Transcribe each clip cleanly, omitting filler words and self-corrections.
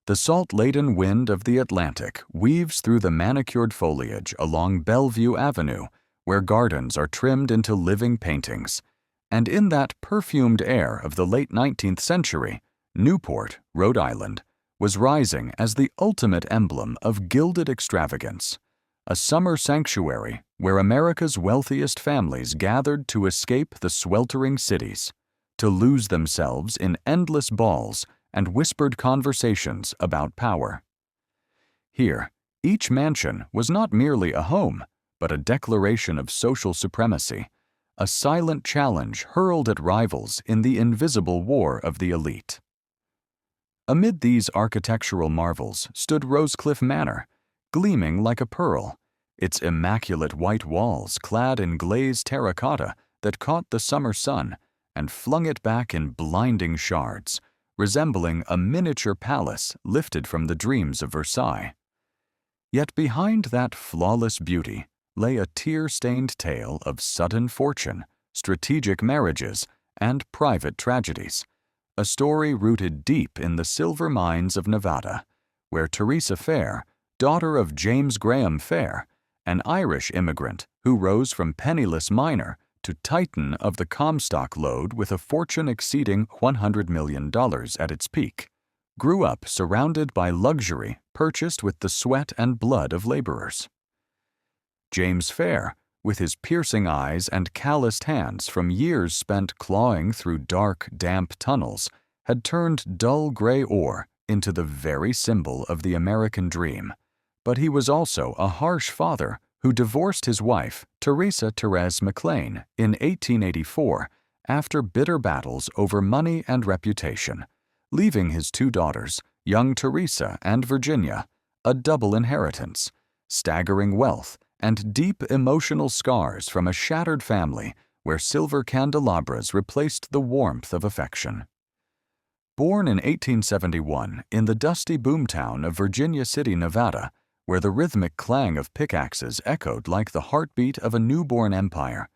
The salt-laden wind of the Atlantic weaves through the manicured foliage along Bellevue Avenue, where gardens are trimmed into living paintings. And in that perfumed air of the late 19th century, Newport, Rhode Island, was rising as the ultimate emblem of gilded extravagance, a summer sanctuary where America's wealthiest families gathered to escape the sweltering cities, to lose themselves in endless balls and whispered conversations about power. Here, each mansion was not merely a home, but a declaration of social supremacy, a silent challenge hurled at rivals in the invisible war of the elite. Amid these architectural marvels stood Rosecliff Manor, gleaming like a pearl, its immaculate white walls clad in glazed terracotta that caught the summer sun and flung it back in blinding shards, resembling a miniature palace lifted from the dreams of Versailles. Yet behind that flawless beauty lay a tear-stained tale of sudden fortune, strategic marriages, and private tragedies, a story rooted deep in the silver mines of Nevada, where Theresa Fair, daughter of James Graham Fair, an Irish immigrant who rose from penniless miner to titan of the Comstock lode with a fortune exceeding $100 million at its peak, grew up surrounded by luxury purchased with the sweat and blood of laborers. James Fair, with his piercing eyes and calloused hands from years spent clawing through dark, damp tunnels, had turned dull gray ore into the very symbol of the American dream. But he was also a harsh father who divorced his wife, Theresa Therese McLean, in 1884 after bitter battles over money and reputation, leaving his two daughters, young Theresa and Virginia, a double inheritance, staggering wealth, and deep emotional scars from a shattered family where silver candelabras replaced the warmth of affection. Born in 1871 in the dusty boomtown of Virginia City, Nevada, where the rhythmic clang of pickaxes echoed like the heartbeat of a newborn empire,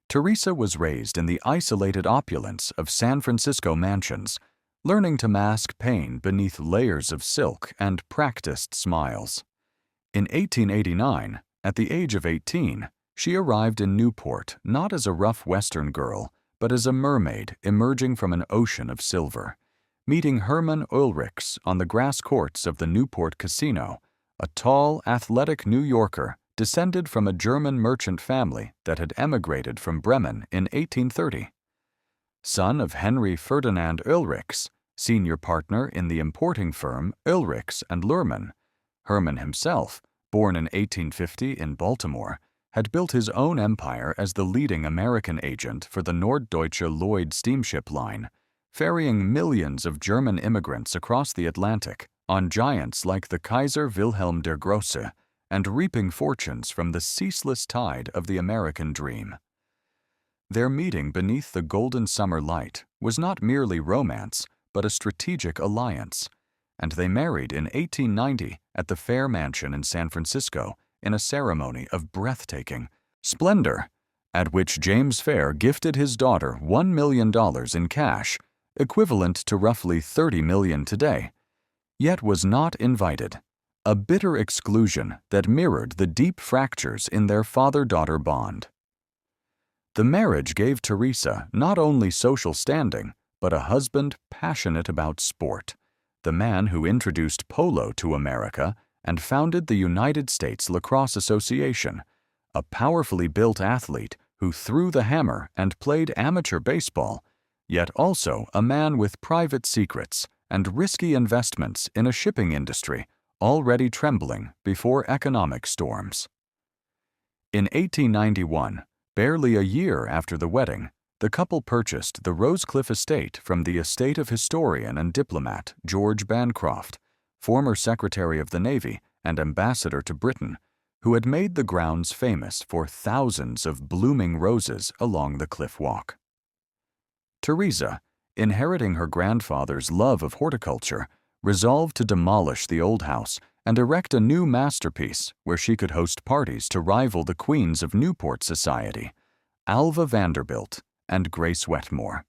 Theresa was raised in the isolated opulence of San Francisco mansions, learning to mask pain beneath layers of silk and practiced smiles. In 1889, at the age of 18, she arrived in Newport not as a rough Western girl, but as a mermaid emerging from an ocean of silver, meeting Hermann Oelrichs on the grass courts of the Newport Casino, a tall, athletic New Yorker descended from a German merchant family that had emigrated from Bremen in 1830. Son of Henry Ferdinand Oelrichs, senior partner in the importing firm Oelrichs and Luhrmann, Hermann himself, born in 1850 in Baltimore, had built his own empire as the leading American agent for the Norddeutsche Lloyd steamship line, ferrying millions of German immigrants across the Atlantic on giants like the Kaiser Wilhelm der Große, and reaping fortunes from the ceaseless tide of the American dream. Their meeting beneath the golden summer light was not merely romance, but a strategic alliance, and they married in 1890 at the Fair Mansion in San Francisco in a ceremony of breathtaking splendor, at which James Fair gifted his daughter $1 million in cash, equivalent to roughly $30 million today, yet was not invited, a bitter exclusion that mirrored the deep fractures in their father-daughter bond. The marriage gave Theresa not only social standing, but a husband passionate about sport, the man who introduced polo to America and founded the United States Lacrosse Association, a powerfully built athlete who threw the hammer and played amateur baseball, yet also a man with private secrets and risky investments in a shipping industry already trembling before economic storms. In 1891, barely a year after the wedding, the couple purchased the Rosecliff estate from the estate of historian and diplomat George Bancroft, former Secretary of the Navy and ambassador to Britain, who had made the grounds famous for thousands of blooming roses along the cliff walk. Theresa, inheriting her grandfather's love of horticulture, resolved to demolish the old house and erect a new masterpiece where she could host parties to rival the queens of Newport society, Alva Vanderbilt and Grace Wetmore.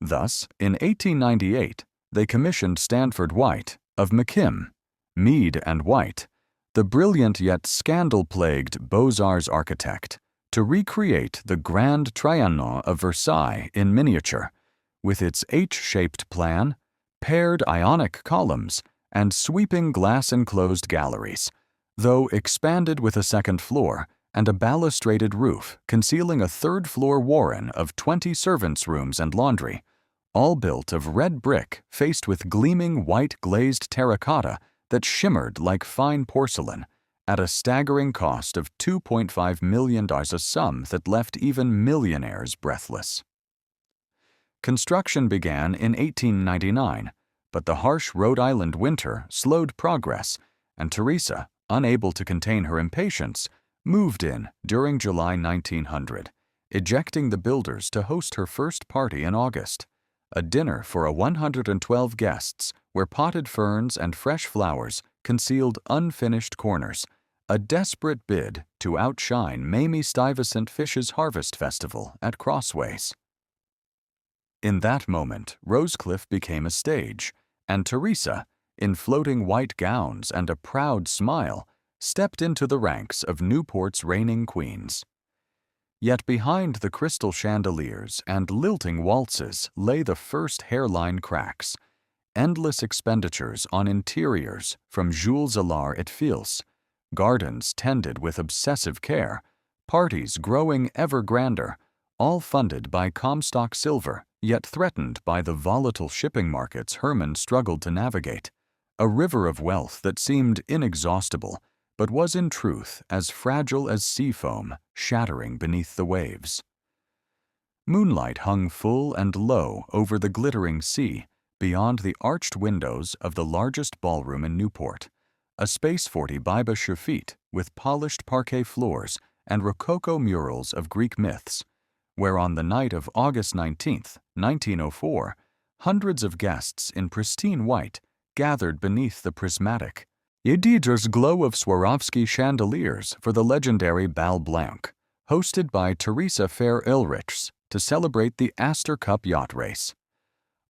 Thus, in 1898, they commissioned Stanford White, of McKim, Mead and White, the brilliant yet scandal-plagued Beaux-Arts architect, to recreate the Grand Trianon of Versailles in miniature, with its H-shaped plan, paired Ionic columns, and sweeping glass-enclosed galleries, though expanded with a second floor and a balustraded roof concealing a third-floor warren of 20 servants' rooms and laundry, all built of red brick faced with gleaming white glazed terracotta that shimmered like fine porcelain, at a staggering cost of $2.5 million, a sum that left even millionaires breathless. Construction began in 1899, but the harsh Rhode Island winter slowed progress, and Theresa, unable to contain her impatience, moved in during July 1900, ejecting the builders to host her first party in August, a dinner for 112 guests where potted ferns and fresh flowers concealed unfinished corners, a desperate bid to outshine Mamie Stuyvesant Fish's Harvest Festival at Crossways. In that moment, Rosecliff became a stage, and Theresa, in floating white gowns and a proud smile, stepped into the ranks of Newport's reigning queens. Yet behind the crystal chandeliers and lilting waltzes lay the first hairline cracks, endless expenditures on interiors from Jules Allard et Fils, gardens tended with obsessive care, parties growing ever grander, all funded by Comstock silver, yet threatened by the volatile shipping markets Hermann struggled to navigate, a river of wealth that seemed inexhaustible, but was in truth as fragile as sea foam shattering beneath the waves. Moonlight hung full and low over the glittering sea beyond the arched windows of the largest ballroom in Newport, a space 40 by square feet with polished parquet floors and rococo murals of Greek myths, where on the night of August 19, 1904, hundreds of guests in pristine white gathered beneath the prismatic, Yedidger's glow of Swarovski chandeliers for the legendary Bal Blanc, hosted by Theresa Fair Oelrichs to celebrate the Astor Cup yacht race.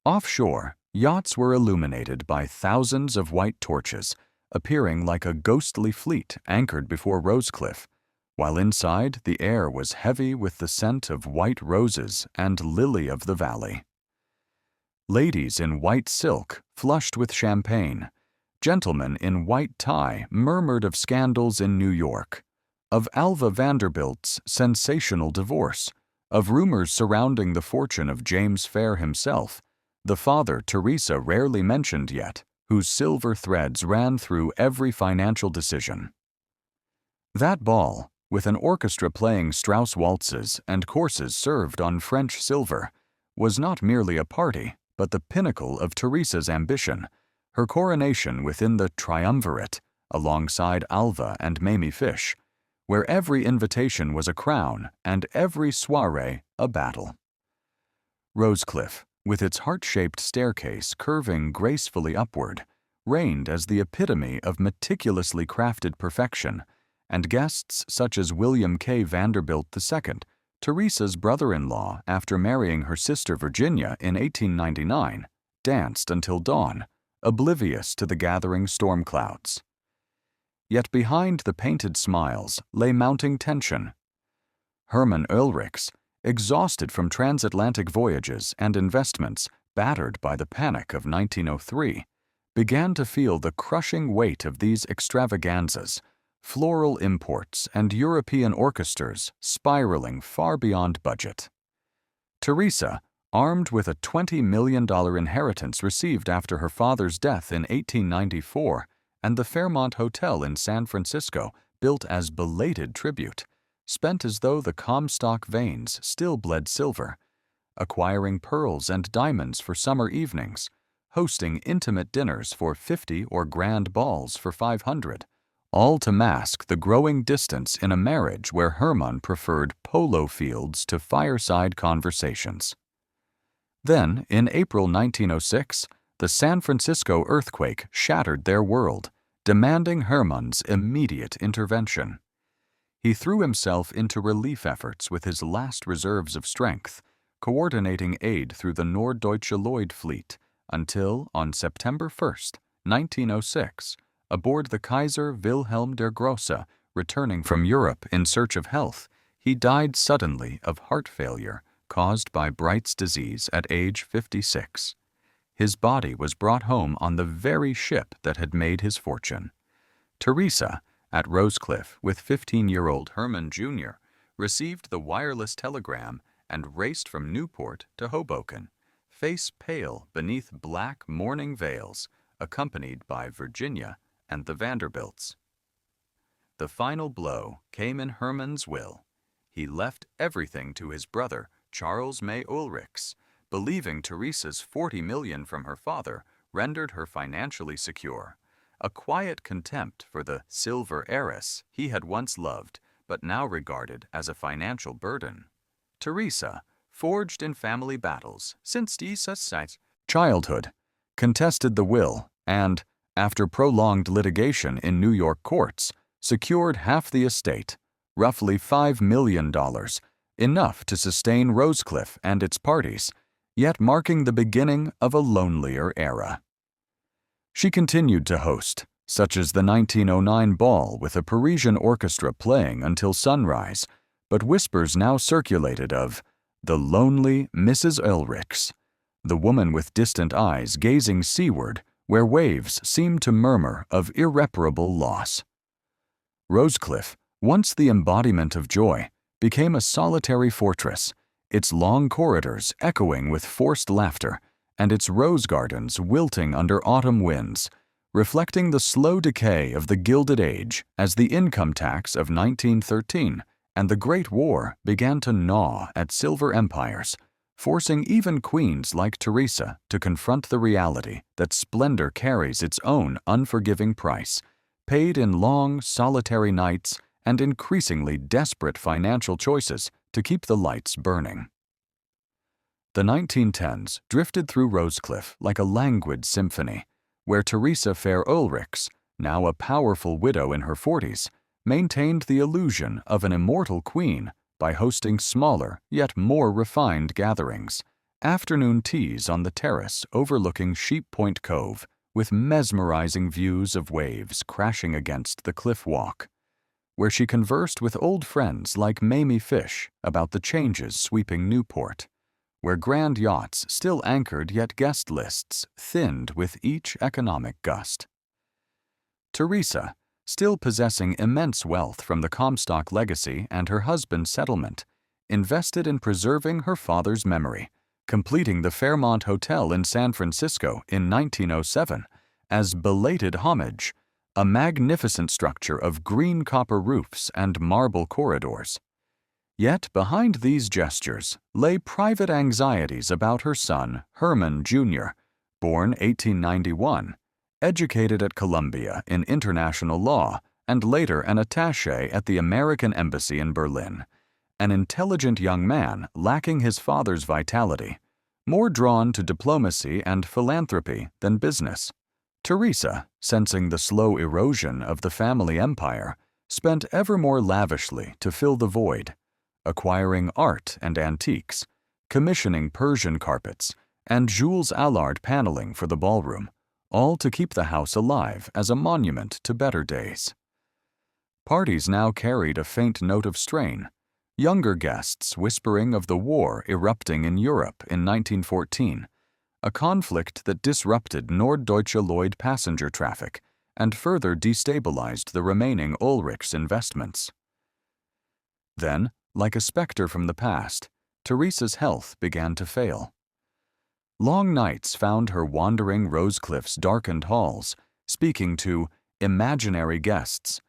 Offshore, yachts were illuminated by thousands of white torches, appearing like a ghostly fleet anchored before Rosecliff, while inside the air was heavy with the scent of white roses and lily of the valley. Ladies in white silk flushed with champagne. Gentlemen in white tie murmured of scandals in New York, of Alva Vanderbilt's sensational divorce, of rumors surrounding the fortune of James Fair himself, the father Theresa rarely mentioned yet, whose silver threads ran through every financial decision. That ball, with an orchestra playing Strauss waltzes and courses served on French silver, was not merely a party, but the pinnacle of Theresa's ambition, her coronation within the triumvirate, alongside Alva and Mamie Fish, where every invitation was a crown and every soirée a battle. Rosecliff, with its heart-shaped staircase curving gracefully upward, reigned as the epitome of meticulously crafted perfection, and guests such as William K. Vanderbilt II, Theresa's brother-in-law after marrying her sister Virginia in 1899, danced until dawn, oblivious to the gathering storm clouds. Yet behind the painted smiles lay mounting tension. Hermann Oelrichs, exhausted from transatlantic voyages and investments battered by the panic of 1903, began to feel the crushing weight of these extravaganzas, floral imports and European orchestras spiraling far beyond budget. Theresa, armed with a $20 million inheritance received after her father's death in 1894 and the Fairmont Hotel in San Francisco built as belated tribute, spent as though the Comstock veins still bled silver, acquiring pearls and diamonds for summer evenings, hosting intimate dinners for 50 or grand balls for 500, all to mask the growing distance in a marriage where Hermann preferred polo fields to fireside conversations. Then, in April 1906, the San Francisco earthquake shattered their world, demanding Hermann's immediate intervention. He threw himself into relief efforts with his last reserves of strength, coordinating aid through the Norddeutsche Lloyd fleet until, on September 1st, 1906, aboard the Kaiser Wilhelm der Grosse, returning from Europe in search of health, he died suddenly of heart failure caused by Bright's disease at age 56. His body was brought home on the very ship that had made his fortune. Theresa, at Rosecliff with 15-year-old Hermann Jr., received the wireless telegram and raced from Newport to Hoboken, face pale beneath black mourning veils, accompanied by Virginia and the Vanderbilts. The final blow came in Hermann's will. He left everything to his brother, Charles May Oelrichs, believing Theresa's $40 million from her father rendered her financially secure, a quiet contempt for the silver heiress he had once loved but now regarded as a financial burden. Theresa, forged in family battles since Theresa's childhood, contested the will and, after prolonged litigation in New York courts, secured half the estate, roughly $5 million, enough to sustain Rosecliff and its parties, yet marking the beginning of a lonelier era. She continued to host, such as the 1909 ball with a Parisian orchestra playing until sunrise, but whispers now circulated of the lonely Mrs. Oelrichs, the woman with distant eyes gazing seaward where waves seemed to murmur of irreparable loss. Rosecliff, once the embodiment of joy, became a solitary fortress, its long corridors echoing with forced laughter and its rose gardens wilting under autumn winds, reflecting the slow decay of the Gilded Age as the income tax of 1913 and the Great War began to gnaw at silver empires, forcing even queens like Theresa to confront the reality that splendor carries its own unforgiving price, paid in long, solitary nights and increasingly desperate financial choices to keep the lights burning. The 1910s drifted through Rosecliff like a languid symphony, where Theresa Fair Oelrichs, now a powerful widow in her 40s, maintained the illusion of an immortal queen by hosting smaller yet more refined gatherings, afternoon teas on the terrace overlooking Sheep Point Cove with mesmerizing views of waves crashing against the cliff walk, where she conversed with old friends like Mamie Fish about the changes sweeping Newport, where grand yachts still anchored yet guest lists thinned with each economic gust. Theresa, still possessing immense wealth from the Comstock legacy and her husband's settlement, invested in preserving her father's memory, completing the Fairmont Hotel in San Francisco in 1907 as belated homage, a magnificent structure of green copper roofs and marble corridors. Yet behind these gestures lay private anxieties about her son, Hermann Jr., born 1891, educated at Columbia in international law and later an attaché at the American Embassy in Berlin, an intelligent young man lacking his father's vitality, more drawn to diplomacy and philanthropy than business. Theresa, sensing the slow erosion of the family empire, spent ever more lavishly to fill the void, acquiring art and antiques, commissioning Persian carpets, and Jules Allard paneling for the ballroom, all to keep the house alive as a monument to better days. Parties now carried a faint note of strain, younger guests whispering of the war erupting in Europe in 1914, a conflict that disrupted Norddeutsche Lloyd passenger traffic and further destabilized the remaining Oelrichs investments. Then, like a specter from the past, Theresa's health began to fail. Long nights found her wandering Rosecliff's darkened halls, speaking to imaginary guests,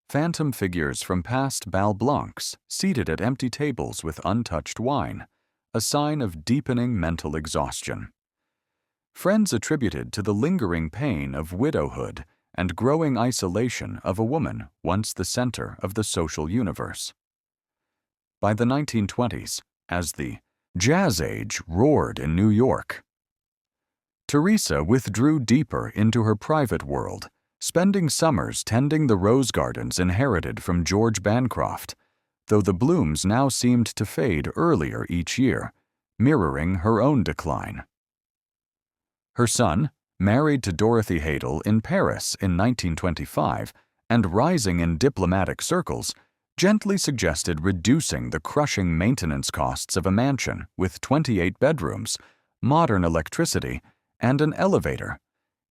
phantom figures from past bal blancs seated at empty tables with untouched wine, a sign of deepening mental exhaustion. Friends attributed to the lingering pain of widowhood and growing isolation of a woman once the center of the social universe. By the 1920s, as the Jazz Age roared in New York, Theresa withdrew deeper into her private world, spending summers tending the rose gardens inherited from George Bancroft, though the blooms now seemed to fade earlier each year, mirroring her own decline. Her son, married to Dorothy Hadel in Paris in 1925 and rising in diplomatic circles, gently suggested reducing the crushing maintenance costs of a mansion with 28 bedrooms, modern electricity, and an elevator,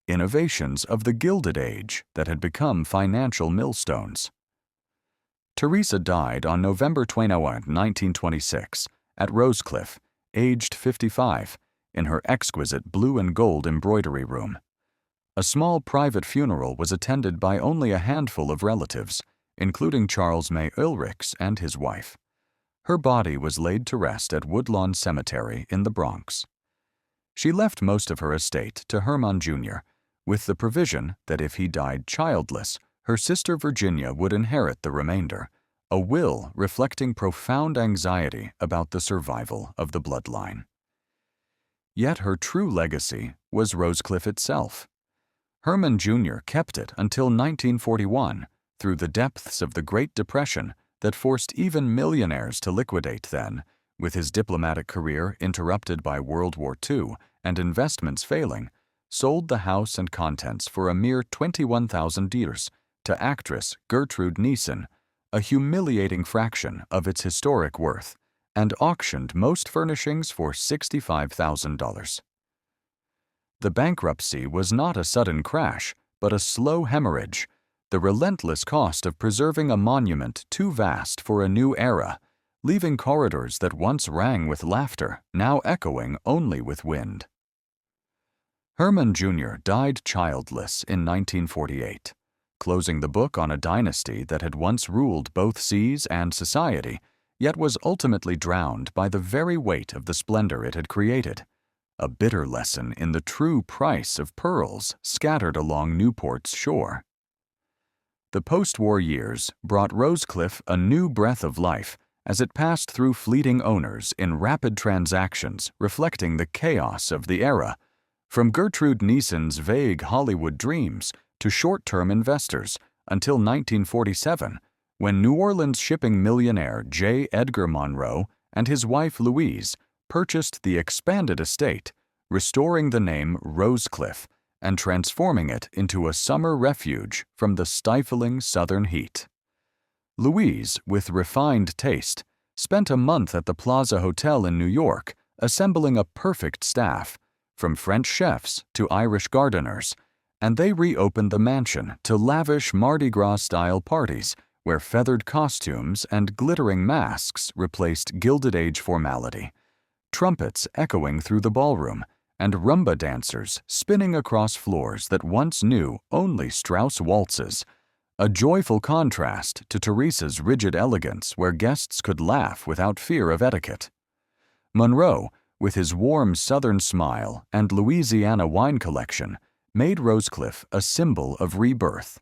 innovations of the Gilded Age that had become financial millstones. Theresa died on November 21, 1926, at Rosecliff, aged 55, in her exquisite blue and gold embroidery room. A small private funeral was attended by only a handful of relatives, including Charles May Oelrichs and his wife. Her body was laid to rest at Woodlawn Cemetery in the Bronx. She left most of her estate to Hermann Jr., with the provision that if he died childless, her sister Virginia would inherit the remainder, a will reflecting profound anxiety about the survival of the bloodline. Yet her true legacy was Rosecliff itself. Hermann Jr. kept it until 1941, through the depths of the Great Depression that forced even millionaires to liquidate then, with his diplomatic career interrupted by World War II and investments failing, sold the house and contents for a mere 21,000 dirhams to actress Gertrude Niesen, a humiliating fraction of its historic worth, and auctioned most furnishings for $65,000. The bankruptcy was not a sudden crash, but a slow hemorrhage, the relentless cost of preserving a monument too vast for a new era, leaving corridors that once rang with laughter now echoing only with wind. Hermann Jr. died childless in 1948, closing the book on a dynasty that had once ruled both seas and society, yet was ultimately drowned by the very weight of the splendor it had created, a bitter lesson in the true price of pearls scattered along Newport's shore. The post-war years brought Rosecliff a new breath of life as it passed through fleeting owners in rapid transactions reflecting the chaos of the era, from Gertrude Niesen's vague Hollywood dreams to short-term investors until 1947, when New Orleans shipping millionaire J. Edgar Monroe and his wife Louise purchased the expanded estate, restoring the name Rosecliff and transforming it into a summer refuge from the stifling southern heat. Louise, with refined taste, spent a month at the Plaza Hotel in New York, assembling a perfect staff, from French chefs to Irish gardeners, and they reopened the mansion to lavish Mardi Gras-style parties where feathered costumes and glittering masks replaced Gilded Age formality, trumpets echoing through the ballroom, and rumba dancers spinning across floors that once knew only Strauss waltzes, a joyful contrast to Theresa's rigid elegance where guests could laugh without fear of etiquette. Monroe, with his warm southern smile and Louisiana wine collection, made Rosecliff a symbol of rebirth,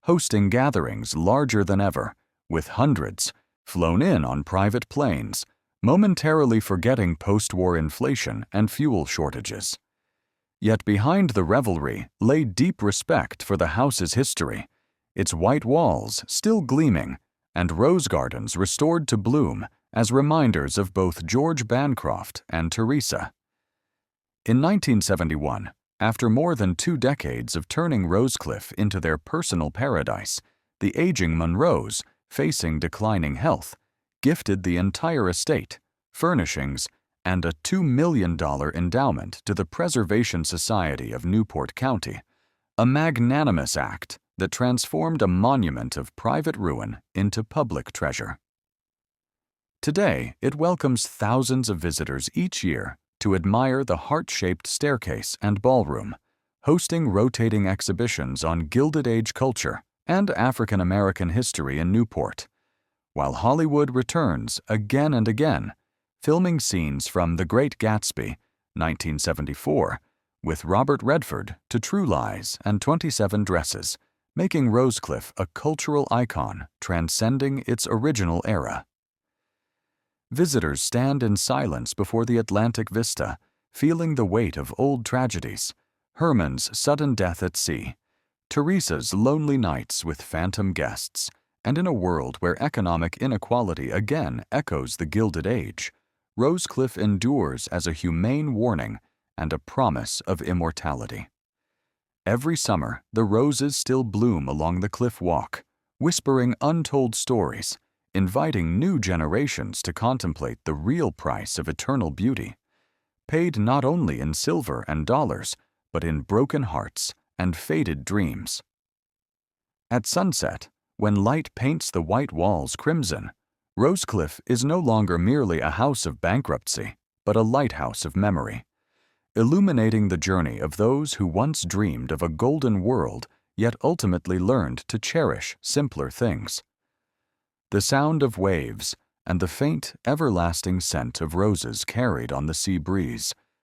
hosting gatherings larger than ever, with hundreds flown in on private planes, momentarily forgetting post-war inflation and fuel shortages. Yet behind the revelry lay deep respect for the house's history, its white walls still gleaming and rose gardens restored to bloom as reminders of both George Bancroft and Theresa. In 1971, after more than 2 decades of turning Rosecliff into their personal paradise, the aging Monroes, facing declining health, gifted the entire estate, furnishings, and a $2 million endowment to the Preservation Society of Newport County, a magnanimous act that transformed a monument of private ruin into public treasure. Today, it welcomes thousands of visitors each year to admire the heart-shaped staircase and ballroom, hosting rotating exhibitions on Gilded Age culture and African American history in Newport, while Hollywood returns again and again, filming scenes from The Great Gatsby, 1974, with Robert Redford to True Lies and 27 Dresses, making Rosecliff a cultural icon transcending its original era. Visitors stand in silence before the Atlantic vista, feeling the weight of old tragedies, Hermann's sudden death at sea, Theresa's lonely nights with phantom guests, and in a world where economic inequality again echoes the Gilded Age, Rosecliff endures as a humane warning and a promise of immortality. Every summer, the roses still bloom along the cliff walk, whispering untold stories, inviting new generations to contemplate the real price of eternal beauty, paid not only in silver and dollars, but in broken hearts and faded dreams. At sunset, when light paints the white walls crimson, Rosecliff is no longer merely a house of bankruptcy, but a lighthouse of memory, illuminating the journey of those who once dreamed of a golden world yet ultimately learned to cherish simpler things. The sound of waves and the faint, everlasting scent of roses carried on the sea breeze